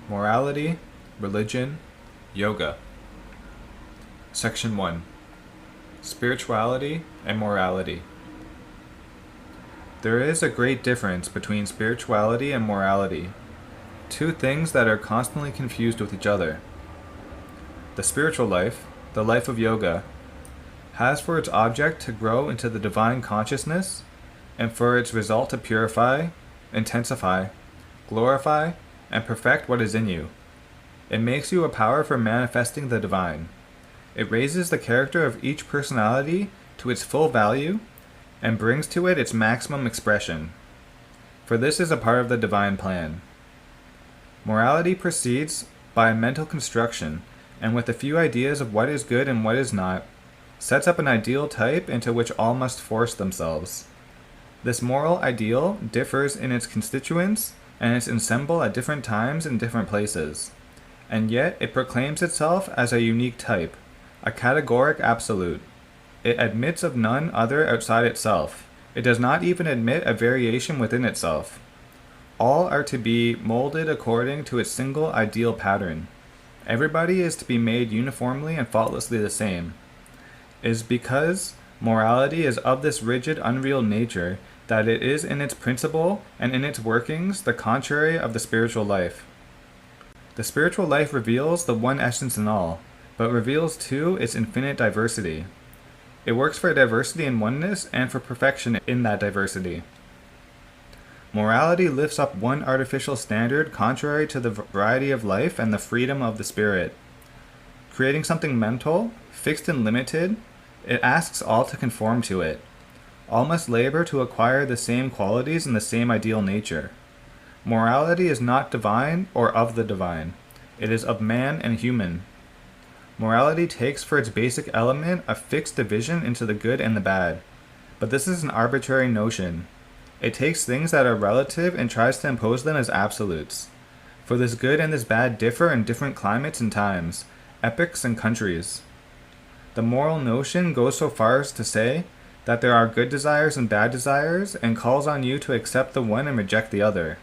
Morality, Religion, Yoga. Section 1. Spirituality and Morality. There is a great difference between spirituality and morality, two things that are constantly confused with each other. The spiritual life, the life of yoga, has for its object to grow into the divine consciousness, and for its result to purify, intensify, glorify, and perfect what is in you. It makes you a power for manifesting the divine. It raises the character of each personality to its full value and brings to it its maximum expression. For this is a part of the divine plan. Morality proceeds by a mental construction, and with a few ideas of what is good and what is not, sets up an ideal type into which all must force themselves. This moral ideal differs in its constituents and its ensemble at different times and different places, and yet it proclaims itself as a unique type, a categoric absolute. It admits of none other outside itself. It does not even admit a variation within itself. All are to be molded according to its single ideal pattern. Everybody is to be made uniformly and faultlessly the same. It is because morality is of this rigid, unreal nature that it is in its principle and in its workings the contrary of the spiritual life. The spiritual life reveals the one essence in all, but reveals too its infinite diversity. It works for diversity and oneness and for perfection in that diversity. Morality lifts up one artificial standard contrary to the variety of life and the freedom of the spirit. Creating something mental, fixed and limited, it asks all to conform to it. All must labor to acquire the same qualities and the same ideal nature. Morality is not divine or of the divine. It is of man and human. Morality takes for its basic element a fixed division into the good and the bad. But this is an arbitrary notion. It takes things that are relative and tries to impose them as absolutes. For this good and this bad differ in different climates and times, epochs and countries. The moral notion goes so far as to say that there are good desires and bad desires, and calls on you to accept the one and reject the other.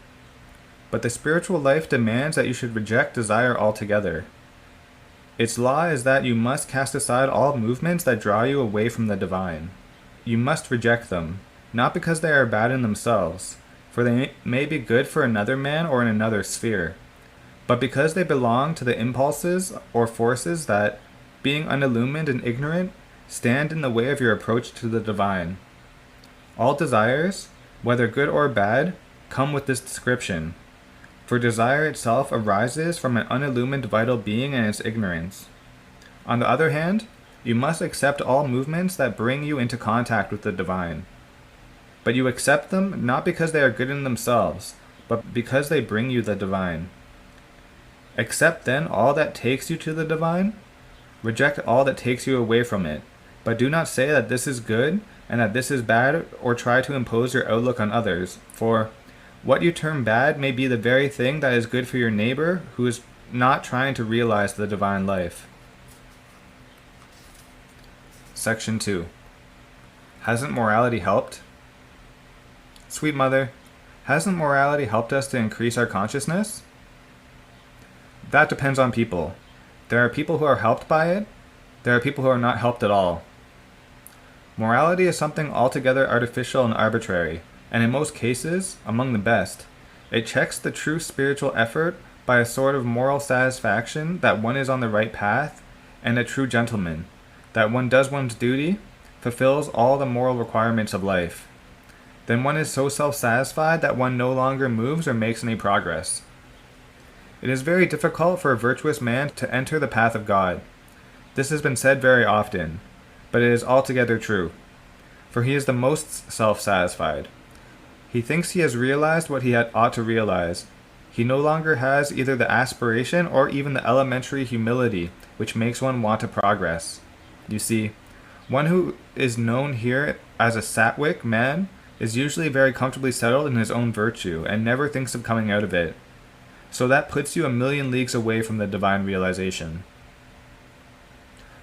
But the spiritual life demands that you should reject desire altogether. Its law is that you must cast aside all movements that draw you away from the divine. You must reject them, not because they are bad in themselves, for they may be good for another man or in another sphere, but because they belong to the impulses or forces that, being unillumined and ignorant, stand in the way of your approach to the divine. All desires, whether good or bad, come with this description, for desire itself arises from an unillumined vital being and its ignorance. On the other hand, you must accept all movements that bring you into contact with the divine. But you accept them not because they are good in themselves, but because they bring you the divine. Accept then all that takes you to the divine. Reject all that takes you away from it, but do not say that this is good and that this is bad, or try to impose your outlook on others, for what you term bad may be the very thing that is good for your neighbor who is not trying to realize the divine life. Section 2. Hasn't morality helped? Sweet Mother, hasn't morality helped us to increase our consciousness? That depends on people. There are people who are helped by it. There are people who are not helped at all. Morality is something altogether artificial and arbitrary, and in most cases, among the best. It checks the true spiritual effort by a sort of moral satisfaction that one is on the right path, and a true gentleman, that one does one's duty, fulfills all the moral requirements of life. Then one is so self-satisfied that one no longer moves or makes any progress. It is very difficult for a virtuous man to enter the path of God. This has been said very often, but it is altogether true, for he is the most self-satisfied. He thinks he has realized what he ought to realize. He no longer has either the aspiration or even the elementary humility which makes one want to progress. You see, one who is known here as a Sattvic man is usually very comfortably settled in his own virtue and never thinks of coming out of it. So that puts you a million leagues away from the divine realization.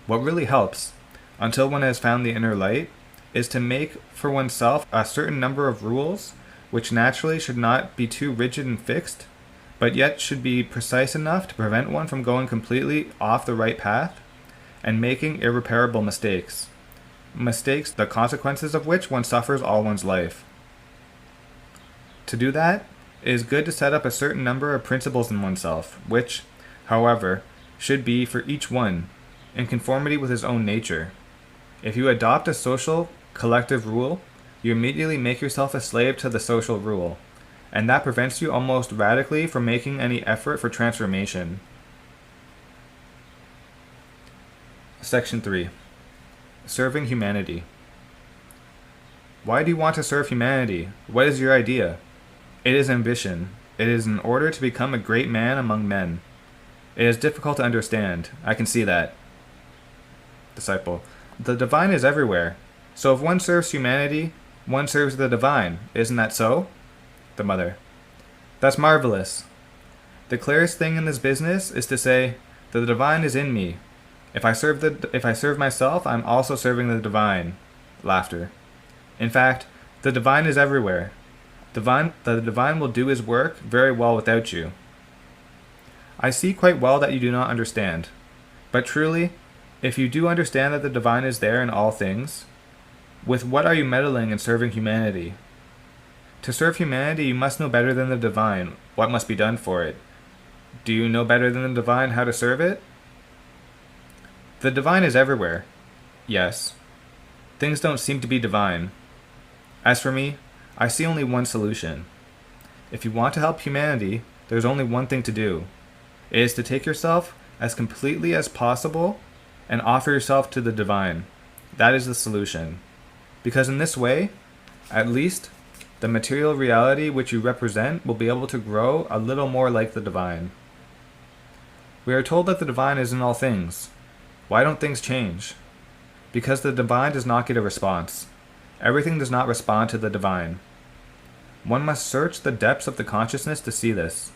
What really helps, until one has found the inner light, is to make for oneself a certain number of rules which naturally should not be too rigid and fixed, but yet should be precise enough to prevent one from going completely off the right path and making irreparable mistakes. Mistakes, the consequences of which one suffers all one's life. To do that, it is good to set up a certain number of principles in oneself, which, however, should be, for each one, in conformity with his own nature. If you adopt a social, collective rule, you immediately make yourself a slave to the social rule, and that prevents you almost radically from making any effort for transformation. Section 3. Serving humanity. Why do you want to serve humanity? What is your idea? It is ambition. It is in order to become a great man among men. It is difficult to understand. I can see that. Disciple. The divine is everywhere. So if one serves humanity, one serves the divine. Isn't that so? The mother. That's marvelous. The clearest thing in this business is to say, the divine is in me. If I serve myself, I'm also serving the divine. Laughter. In fact, the divine is everywhere. The divine will do his work very well without you. I see quite well that you do not understand. But truly, if you do understand that the divine is there in all things, with what are you meddling in serving humanity? To serve humanity, you must know better than the divine what must be done for it. Do you know better than the divine how to serve it? The divine is everywhere. Yes. Things don't seem to be divine. As for me, I see only one solution. If you want to help humanity, there's only one thing to do. It is to take yourself as completely as possible and offer yourself to the divine. That is the solution. Because in this way, at least, the material reality which you represent will be able to grow a little more like the divine. We are told that the divine is in all things. Why don't things change? Because the divine does not get a response. Everything does not respond to the divine. One must search the depths of the consciousness to see this.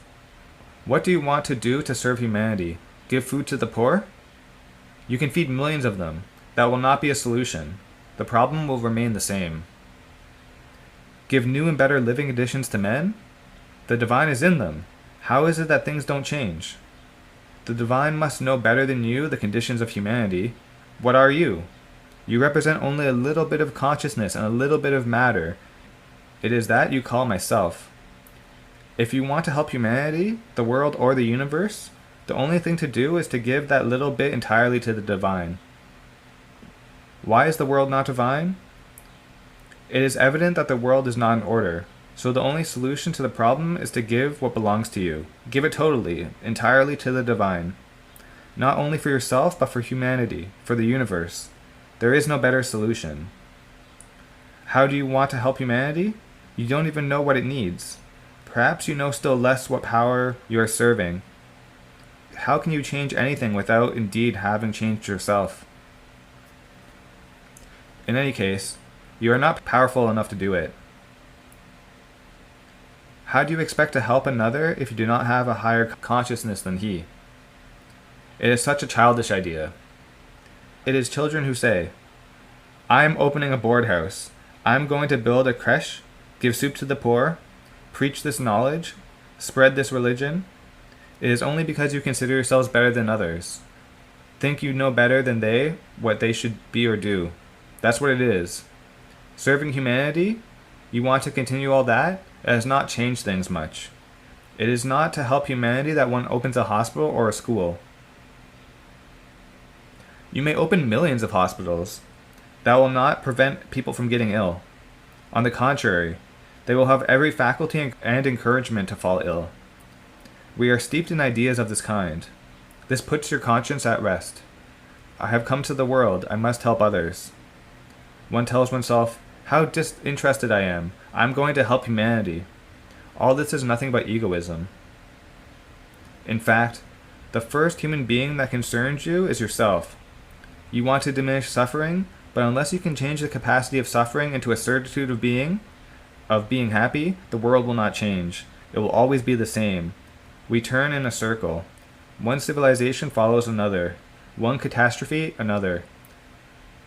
What do you want to do to serve humanity? Give food to the poor? You can feed millions of them. That will not be a solution. The problem will remain the same. Give new and better living conditions to men? The divine is in them. How is it that things don't change? The divine must know better than you the conditions of humanity. What are you? You represent only a little bit of consciousness and a little bit of matter. It is that you call myself. If you want to help humanity, the world, or the universe, the only thing to do is to give that little bit entirely to the divine. Why is the world not divine? It is evident that the world is not in order, so the only solution to the problem is to give what belongs to you. Give it totally, entirely to the divine. Not only for yourself, but for humanity, for the universe. There is no better solution. How do you want to help humanity? You don't even know what it needs. Perhaps you know still less what power you are serving. How can you change anything without indeed having changed yourself? In any case, you are not powerful enough to do it. How do you expect to help another if you do not have a higher consciousness than he? It is such a childish idea. It is children who say, I am opening a board house. I am going to build a creche, give soup to the poor, preach this knowledge, spread this religion. It is only because you consider yourselves better than others. Think you know better than they what they should be or do. That's what it is. Serving humanity, you want to continue all that? It has not changed things much. It is not to help humanity that one opens a hospital or a school. You may open millions of hospitals. That will not prevent people from getting ill. On the contrary, they will have every faculty and encouragement to fall ill. We are steeped in ideas of this kind. This puts your conscience at rest. I have come to the world, I must help others. One tells oneself, how disinterested I am. I'm going to help humanity. All this is nothing but egoism. In fact, the first human being that concerns you is yourself. You want to diminish suffering, but unless you can change the capacity of suffering into a certitude of being happy, the world will not change. It will always be the same. We turn in a circle. One civilization follows another, one catastrophe another.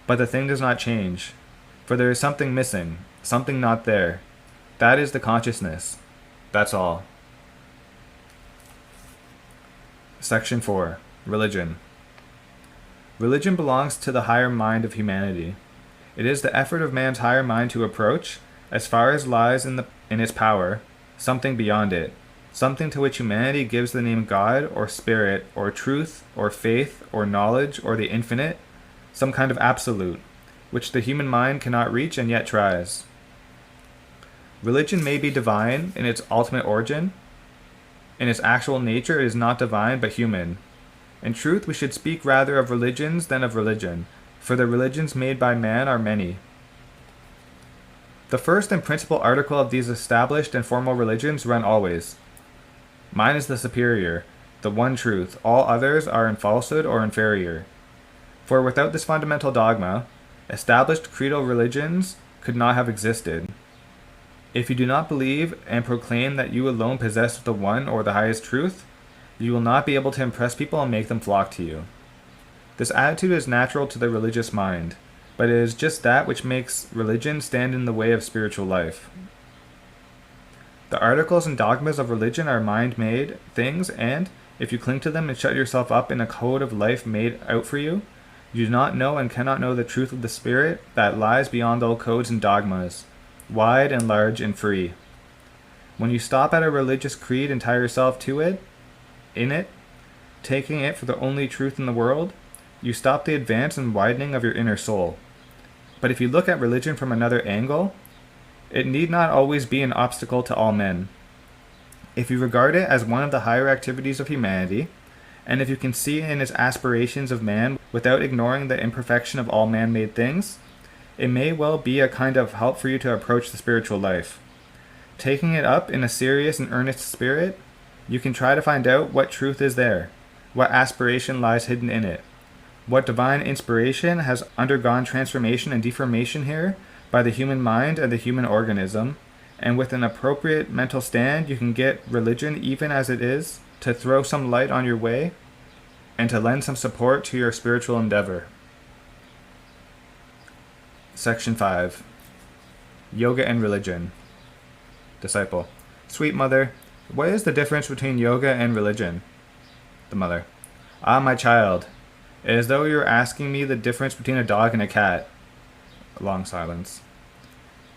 But the thing does not change, for there is something missing, something not there. That is the consciousness. That's all. Section 4. Religion. Religion belongs to the higher mind of humanity. It is the effort of man's higher mind to approach, as far as lies in its power, something beyond it, something to which humanity gives the name God, or Spirit, or Truth, or Faith, or Knowledge, or the Infinite, some kind of absolute, which the human mind cannot reach and yet tries. Religion may be divine in its ultimate origin. In its actual nature, it is not divine but human. In truth, we should speak rather of religions than of religion, for the religions made by man are many. The first and principal article of these established and formal religions run always. Mine is the superior, the one truth, all others are in falsehood or inferior. For without this fundamental dogma, established creedal religions could not have existed. If you do not believe and proclaim that you alone possess the one or the highest truth, you will not be able to impress people and make them flock to you. This attitude is natural to the religious mind, but it is just that which makes religion stand in the way of spiritual life. The articles and dogmas of religion are mind-made things, and, if you cling to them and shut yourself up in a code of life made out for you, you do not know and cannot know the truth of the Spirit that lies beyond all codes and dogmas, wide and large and free. When you stop at a religious creed and tie yourself to it, in it, taking it for the only truth in the world, you stop the advance and widening of your inner soul. But if you look at religion from another angle, it need not always be an obstacle to all men. If you regard it as one of the higher activities of humanity, and if you can see in its aspirations of man without ignoring the imperfection of all man-made things, it may well be a kind of help for you to approach the spiritual life. Taking it up in a serious and earnest spirit, you can try to find out what truth is there, what aspiration lies hidden in it, what divine inspiration has undergone transformation and deformation here by the human mind and the human organism, and with an appropriate mental stand you can get religion even as it is, to throw some light on your way, and to lend some support to your spiritual endeavor. Section 5. Yoga and Religion. Disciple. Sweet mother, what is the difference between yoga and religion? The mother. Ah, my child, it is as though you were asking me the difference between a dog and a cat. A long silence.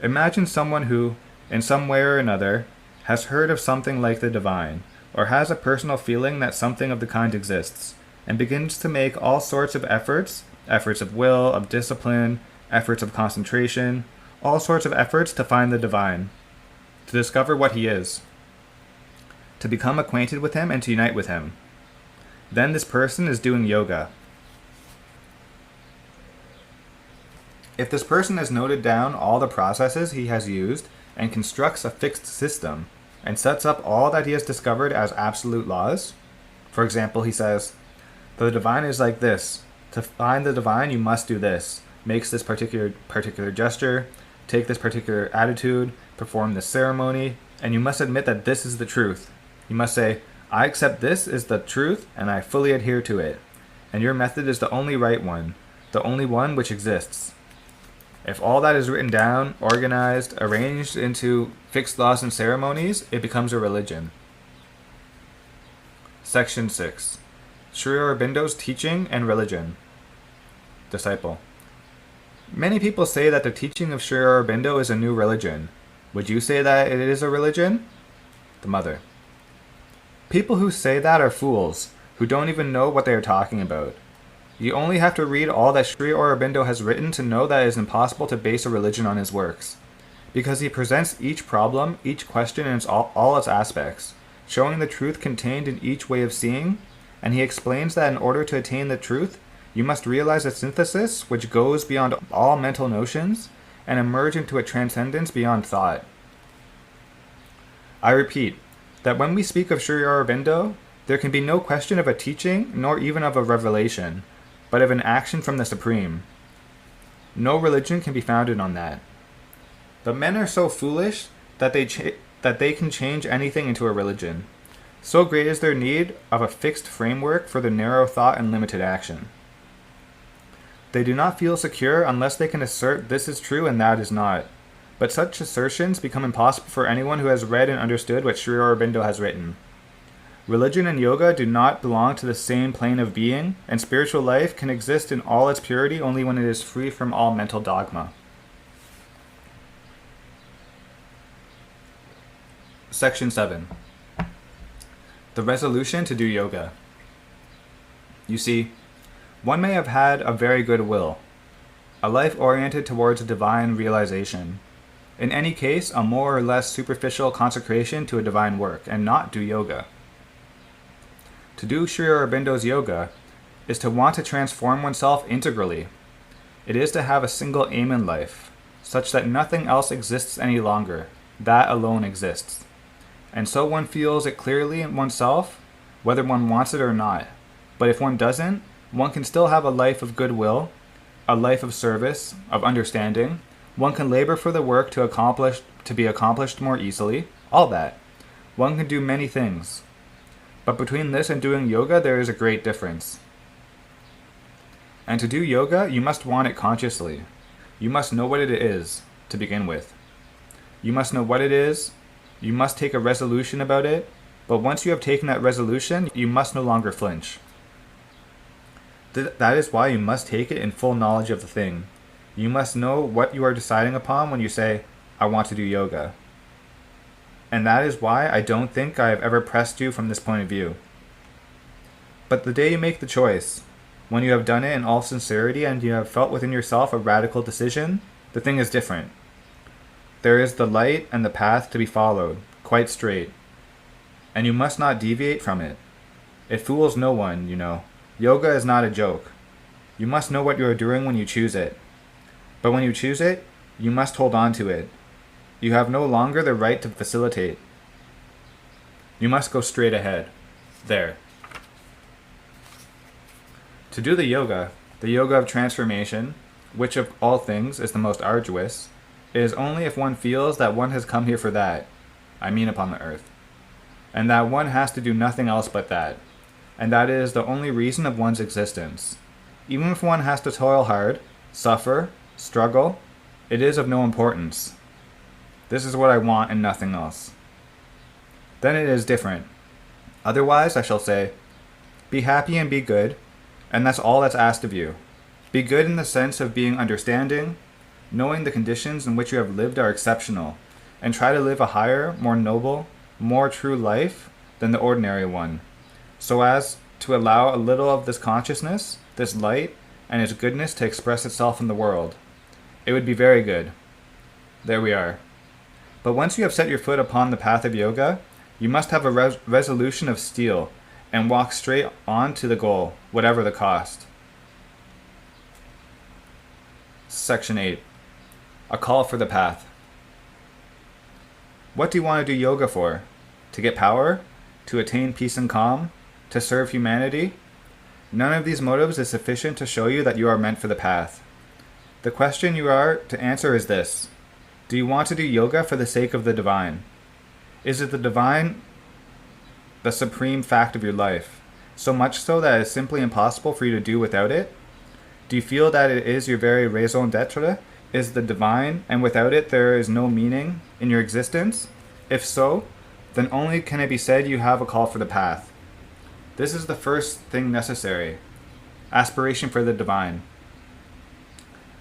Imagine someone who, in some way or another, has heard of something like the divine, or has a personal feeling that something of the kind exists, and begins to make all sorts of efforts of will, of discipline, efforts of concentration, all sorts of efforts to find the divine, to discover what he is, to become acquainted with him and to unite with him. Then this person is doing yoga. If this person has noted down all the processes he has used and constructs a fixed system and sets up all that he has discovered as absolute laws, for example, he says, the divine is like this. To find the divine, you must do this. Makes this particular gesture, take this particular attitude, perform this ceremony, and you must admit that this is the truth. You must say, I accept this is the truth and I fully adhere to it. And your method is the only right one, the only one which exists. If all that is written down, organized, arranged into fixed laws and ceremonies, it becomes a religion. Section 6. Sri Aurobindo's Teaching and Religion. Disciple. Many people say that the teaching of Sri Aurobindo is a new religion. Would you say that it is a religion? The mother. People who say that are fools, who don't even know what they are talking about. You only have to read all that Sri Aurobindo has written to know that it is impossible to base a religion on his works, because he presents each problem, each question in all its aspects, showing the truth contained in each way of seeing, and he explains that in order to attain the truth, you must realize a synthesis which goes beyond all mental notions and emerge into a transcendence beyond thought. I repeat, that when we speak of Sri Aurobindo, there can be no question of a teaching, nor even of a revelation, but of an action from the Supreme. No religion can be founded on that. But men are so foolish that they can change anything into a religion. So great is their need of a fixed framework for their narrow thought and limited action. They do not feel secure unless they can assert this is true and that is not. But such assertions become impossible for anyone who has read and understood what Sri Aurobindo has written. Religion and yoga do not belong to the same plane of being, and spiritual life can exist in all its purity only when it is free from all mental dogma. Section 7. The resolution to do yoga. You see, one may have had a very good will, a life oriented towards a divine realization. In any case, a more or less superficial consecration to a divine work, and not do yoga. To do Sri Aurobindo's yoga is to want to transform oneself integrally. It is to have a single aim in life, such that nothing else exists any longer. That alone exists. And so one feels it clearly in oneself, whether one wants it or not. But if one doesn't, one can still have a life of goodwill, a life of service, of understanding. One can labor for the work to be accomplished more easily. All that. One can do many things. But between this and doing yoga, there is a great difference. And to do yoga, you must want it consciously. You must know what it is, to begin with. You must know what it is. You must take a resolution about it. But once you have taken that resolution, you must no longer flinch. That is why you must take it in full knowledge of the thing. You must know what you are deciding upon when you say, I want to do yoga. And that is why I don't think I have ever pressed you from this point of view. But the day you make the choice, when you have done it in all sincerity and you have felt within yourself a radical decision, the thing is different. There is the light and the path to be followed, quite straight. And you must not deviate from it. It fools no one, you know. Yoga is not a joke. You must know what you are doing when you choose it. But when you choose it, you must hold on to it. You have no longer the right to facilitate. You must go straight ahead. There. To do the yoga of transformation, which of all things is the most arduous, it is only if one feels that one has come here for that, I mean upon the earth, and that one has to do nothing else but that, and that it is the only reason of one's existence. Even if one has to toil hard, suffer, struggle, it is of no importance. This is what I want and nothing else. Then it is different. Otherwise, I shall say, be happy and be good, and that's all that's asked of you. Be good in the sense of being understanding, knowing the conditions in which you have lived are exceptional, and try to live a higher, more noble, more true life than the ordinary one, so as to allow a little of this consciousness, this light, and its goodness to express itself in the world. It would be very good. There we are. But once you have set your foot upon the path of yoga, you must have a resolution of steel and walk straight on to the goal, whatever the cost. Section 8. A call for the path. What do you want to do yoga for? To get power? To attain peace and calm? To serve humanity? None of these motives is sufficient to show you that you are meant for the path. The question you are to answer is this. Do you want to do yoga for the sake of the divine? Is it the divine the supreme fact of your life, so much so that it is simply impossible for you to do without it? Do you feel that it is your very raison d'etre? Is the divine, and without it there is no meaning in your existence? If so, then only can it be said you have a call for the path. This is the first thing necessary. Aspiration for the divine.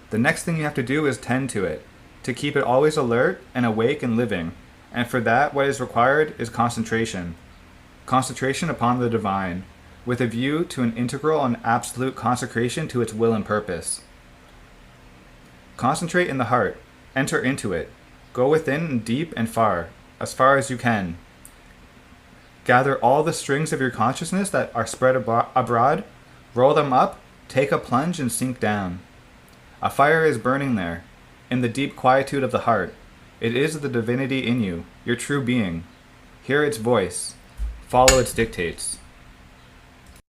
The next thing you have to do is tend to it, to keep it always alert and awake and living, and for that what is required is concentration. Concentration upon the divine, with a view to an integral and absolute consecration to its will and purpose. Concentrate in the heart, enter into it, go within and deep and far as you can. Gather all the strings of your consciousness that are spread abroad, roll them up, take a plunge and sink down. A fire is burning there, in the deep quietude of the heart. It is the divinity in you, your true being. Hear its voice. Follow its dictates.